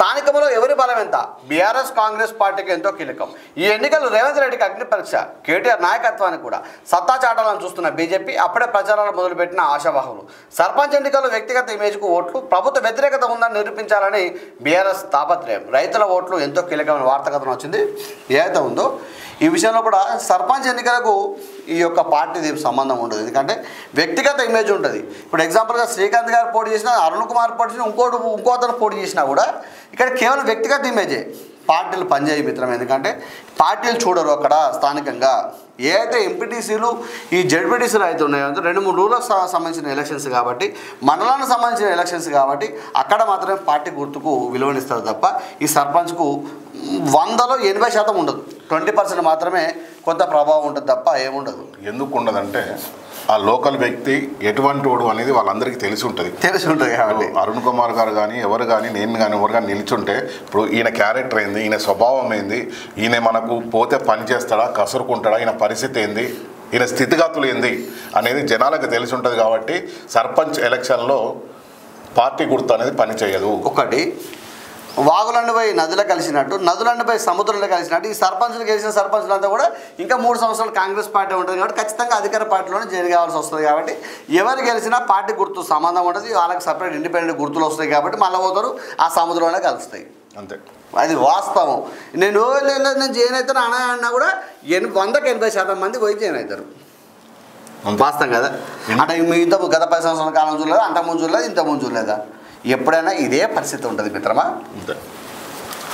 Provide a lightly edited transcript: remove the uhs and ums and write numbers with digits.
స్థానికంలో ఎవరి బలం ఎంత? బీఆర్ఎస్ కాంగ్రెస్ పార్టీకి ఎంతో కీలకం. ఈ ఎన్నికలు రేవంత్ రెడ్డికి అగ్ని పరీక్ష. కేటీఆర్ నాయకత్వానికి కూడా సత్తా చాటాలని చూస్తున్న బీజేపీ అప్పుడే ప్రచారాలు మొదలుపెట్టిన ఆశావాహులు. సర్పంచ్ ఎన్నికల్లో వ్యక్తిగత ఇమేజ్కు ఓట్లు, ప్రభుత్వ వ్యతిరేకత ఉందని నిరూపించాలని బీఆర్ఎస్ తాపత్రయం. రైతుల ఓట్లు ఎంతో కీలకమైన వార్తాకథనం వచ్చింది. ఏదైతే ఉందో ఈ విషయంలో కూడా సర్పంచ్ ఎన్నికలకు ఈ యొక్క పార్టీది సంబంధం ఉండదు. ఎందుకంటే వ్యక్తిగత ఇమేజ్ ఉంటుంది. ఇప్పుడు ఎగ్జాంపుల్గా శ్రీకాంత్ గారు పోటీ చేసినా, అరుణ్ కుమార్ పోటీ చేసినా, ఇంకోతను పోటీ చేసినా కూడా ఇక్కడ కేవలం వ్యక్తిగత ఇమేజే. పార్టీలు పనిచేయ మిత్రం. ఎందుకంటే పార్టీలు చూడరు అక్కడ స్థానికంగా. ఏదైతే ఎంపీటీసీలు ఈ జెడ్పీటీసీలు అయితే ఉన్నాయో 2-3 రూలకు సంబంధించిన ఎలక్షన్స్ కాబట్టి, మండలానికి సంబంధించిన ఎలక్షన్స్ కాబట్టి అక్కడ మాత్రమే పార్టీ గుర్తుకు విలువనిస్తారు తప్ప ఈ సర్పంచ్కు 100లో 80% ఉండదు. 20% మాత్రమే కొంత ప్రభావం ఉంటుంది తప్ప ఏముండదు. ఎందుకు ఉండదంటే ఆ లోకల్ వ్యక్తి ఎటువంటి వాడు అనేది వాళ్ళందరికీ తెలిసి ఉంటుంది కాబట్టి అరుణ్ కుమార్ గారు కానీ ఎవరు కానీ నేను కానీ ఎవరు కానీ నిల్చుంటే ఇప్పుడు ఈయన క్యారెక్టర్ ఏంది, ఈయన స్వభావం ఏంది, ఈయన మనకు పోతే పని చేస్తాడా, కసురుకుంటాడా, ఈయన పరిస్థితి ఏంది, ఈయన స్థితిగతులు ఏంది అనేది జనాలకు తెలిసి ఉంటుంది. కాబట్టి సర్పంచ్ ఎలక్షన్లో పార్టీ గుర్తు అనేది పని చేయదు. ఒకటి వాగులండిపై నదులు కలిసినట్టు, నదులండిపై సముద్రంలో కలిసినట్టు ఈ సర్పంచులు గెలిచిన సర్పంచులంతా కూడా ఇంకా 3 సంవత్సరాలు కాంగ్రెస్ పార్టీ ఉంటుంది కాబట్టి ఖచ్చితంగా అధికార పార్టీలోనే జరగాల్సి వస్తుంది. కాబట్టి ఎవరు గెలిచినా పార్టీ గుర్తు సంబంధం ఉంటుంది. వాళ్ళకి సపరేట్ ఇండిపెండెంట్ గుర్తులు వస్తాయి కాబట్టి మళ్ళీ పోతారు ఆ సముద్రంలోనే కలుస్తాయి. అంతే, అది వాస్తవం. నేను జైన్ అవుతాను అన్నా కూడా 100-80% మంది పోయి జైన్ అవుతారు. వాస్తవం కదా. అంటే ఇంత గత 10 సంవత్సరాల కాలం చూడలేదా, అంతకుముందు చూడలేదు, ఇంతకుముందు చూడలేదా? ఎప్పుడైనా ఇదే పరిస్థితి ఉంటుంది మిత్రమా. అంతే.